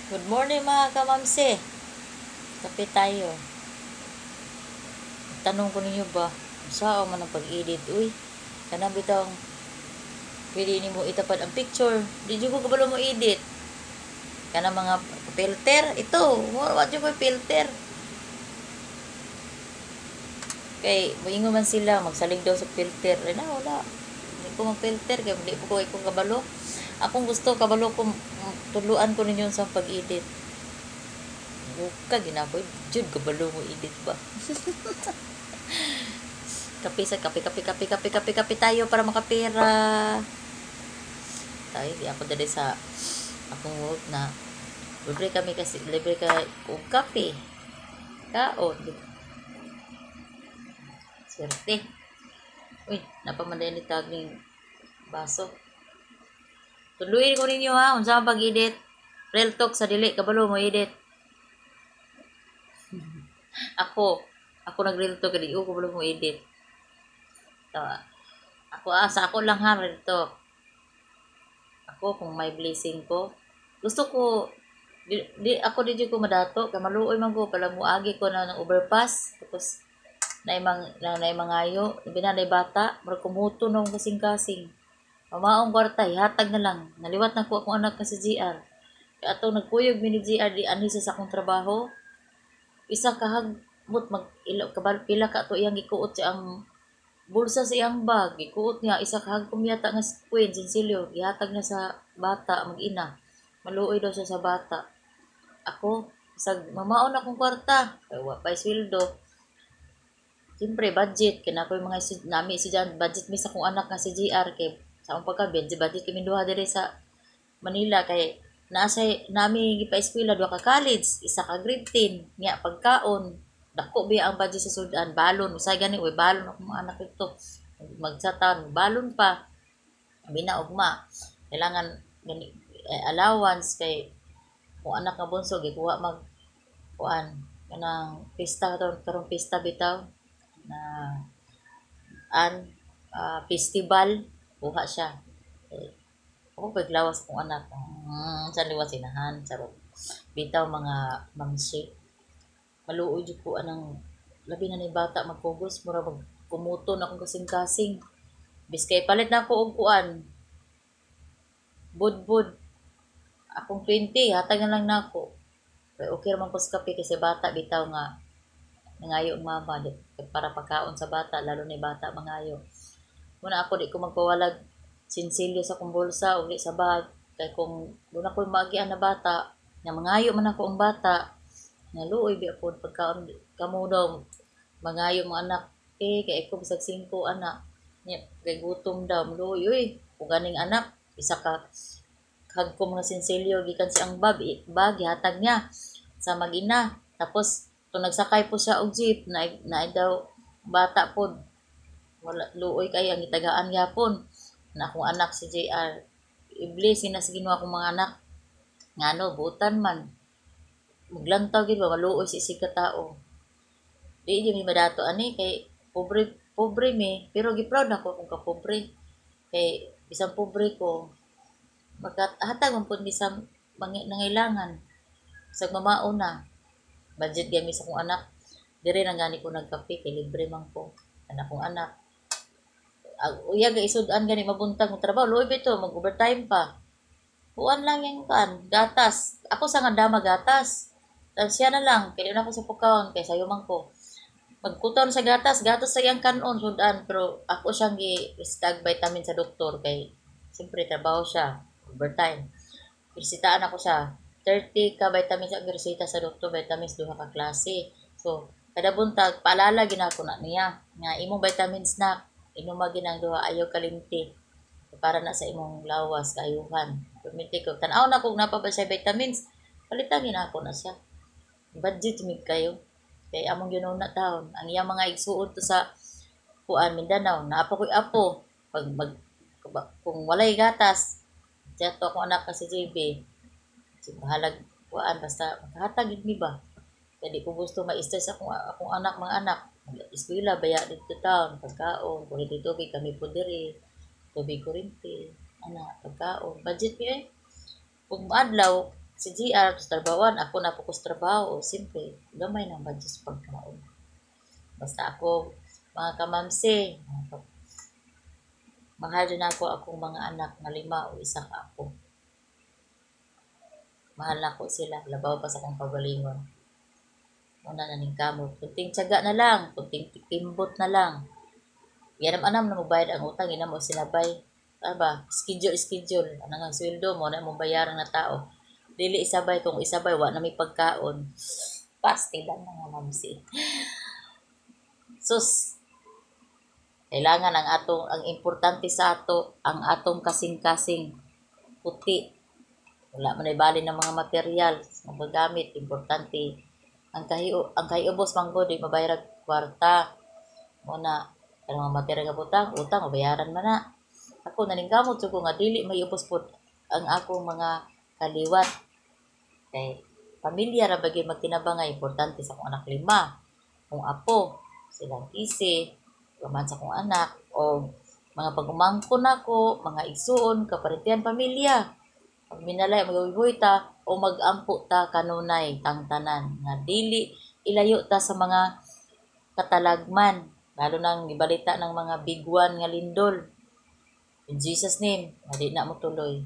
Good morning mga kamamsi. Kape tayo. Tanong ko ninyo ba, saan man ang pag-edit? Uy, kanang bitang pwede ni mo itapad ang picture. Di dyo ko kabalo mo edit. Kanang mga filter. Ito, what dyo ko filter. Kay, moingo man sila, magsalig daw sa filter. Ay na, wala. Hindi ko mag-filter, kaya hindi ko kabalo. Akong gusto, kabalo ko, tuluan ko ninyo sa pag-edit. Buka, ginapoy. Jud, kabalo mo edit ba? Kape tayo para makapera. Tayo, di ako dali sa akong work na libre ka og kape. Kaon. Swerte. Uy, napamanday ni tagning baso. Tuluyin ko ninyo ha, unsa ang pag-edit. Real talk sa dili, kabalo mo edit. Ako nag-real talk, kadi ko kabalo mo edit. Sa ako lang ha, real talk. Ako, kung may blessing ko, gusto ko, ako di ko madato, kamaluoy man ko, pala muagi ko na ng overpass, tapos, na mangayo, binanay bata, mara kumuto nung kasing-kasing. Mamaong kwarta, ihatag na lang. Naliwat na ko akong anak ka sa GR. Kaya ato nagkuyog mini GR di ani sa akong trabaho. Isa kahagmot pila ka to iyang gikuot sa ang bulsa sa iyang bag. Gikuot niya isa kahagkom yata nga queen sinsilyo. Ihatag na sa bata mag-ina. Maluoy daw siya sa bata. Ako, mamaon akong kwarta. Kaya pa sweldo. Siyempre, budget. Kaya ako yung mga nami si Jan, budget mi sa akong anak nga si GR kay sa akong pagkabid, budget kami duha diri sa Manila kay nami gipa-eskwela duha ka college, isa ka grade 10, nya pagkaon, dako biya ang budget sa sudan, balon, usay gani oy balon ako mga anak ito. Magsatan, balon pa. Binaugma. Kailangan allowance kay kung anak nga bunso gikuha mag kuan kanang pista karong pista bitaw na festival buha siya. Ako paglawas kong anak. Sa liwas sinahan. Sarap. Bitaw mga mangsi. Maluoy jud ko anang labi na ni bata magpugos. Mura magkumuto na akong kasing-kasing. Biskay palit na ako og kuan. Budbud. Akong 20. Hatag na lang na ako. Okay naman ko sa kape kasi bata bitaw nga nangayo ang mama para pagkaon sa bata lalo ni bata mangayo. Muna ako di ko magpawalag sinsilyo sa kong bulsa o sa bag kay kung doon ako magian na bata na mangayo man ako ang bata naluoy bi ako pagkaon kamo daw mangayo mga anak kay ako bisag 5 anak nya kay gutom daw maluoy uy kung ganing anak isa ka hagkom nga sinsilyo gikan si ang bag hatag niya sa magina tapos kung nagsakay po siya og jeep na daw bata pod wala luoy kay ang itagaan gyapon na akong anak si JR. Iblis na sa Ginoo akong mga anak. Ngano butan man. Maglantaw gid ba maluoy si ka tao. Di mi madato ani kay pobre mi pero gi-proud ako kung ka pobre. Kay bisan pobre ko maghatag man pud mi sa nangailangan. Sa mamao na budget gami sa akong anak. Dire na gani ko nagkape kay libre man ko. Anak kong anak uya ga isudan gani mabuntag mo trabaho luoy bito mag-overtime pa kuan lang yung kan gatas ako sa nga dama gatas tapos siya na lang kaya na ako sa pukawon kay sayo man ko magkuton sa gatas sa iyang kanon sudan pero ako siyang gi-stag vitamin sa doktor kay siyempre trabaho siya overtime bisitahan ako siya 30 ka vitamins ang reseta sa doktor vitamins duha ka klase so kada buntag paalala ginako na niya nga imong vitamins na inuma ginang duha ayaw kalimti para na sa imong lawas kaayuhan permiti ko tan-aw na kog napabay sa vitamins palitan ginako na siya budget mig kayo kay among ginuna taon ang iyang mga igsuon to sa kuan Mindanao naapa koy apo pag kung walay gatas diya to akong anak kasi JB bahalag kuan basta maghatag gid mi ba kaya di ko gusto ma-stress akong anak mga anak eskwela baya dito taon pagkaon kuryente tubig kami po diri tubig kuryente ana pagkaon budget mi kung adlaw Si GR sa trabawan, ako na po ko sa trabaho, simple, gamay ng budget sa pagkaon. Basta ako, mga kamamsi, mahal din ako akong mga anak na 5 o 1 ka ako. Mahal na ko sila, labaw pa sa kong kagalingon. Una na ning kamo, kunting tiyaga na lang, kunting timbot na lang. Yan anam na magbayad ang utang, ina mo sinabay. Aba, schedule. Ano nga, sweldo mo na mong bayaran na tao. Dili isabay, kung isabay, wa na may pagkaon. Pasti lang mga mamsi. Sus, kailangan ang importante sa ato, ang atong kasing-kasing puti. Wala man ay bali ng mga material, magagamit, importante. Ang kahiubos manggod, di mabayarag kwarta. Muna, ang mga material nga utang, mabayaran man na. Ako naningkamot ko nga dili may ubos pod ang akong mga kaliwat. Kay pamilya ra bagay magtinabangay importante sa akong anak 5. Kung apo, silang isi, gaman sa akong anak o mga pagumangkon nako, mga igsuon, kaparitian pamilya. Pag minalay magawiboy ta o magampo ta kanunay tang tanan nga dili ilayo ta sa mga katalagman, lalo nang gibalita ng mga biguan nga lindol. In Jesus name, hindi na mo tuloy.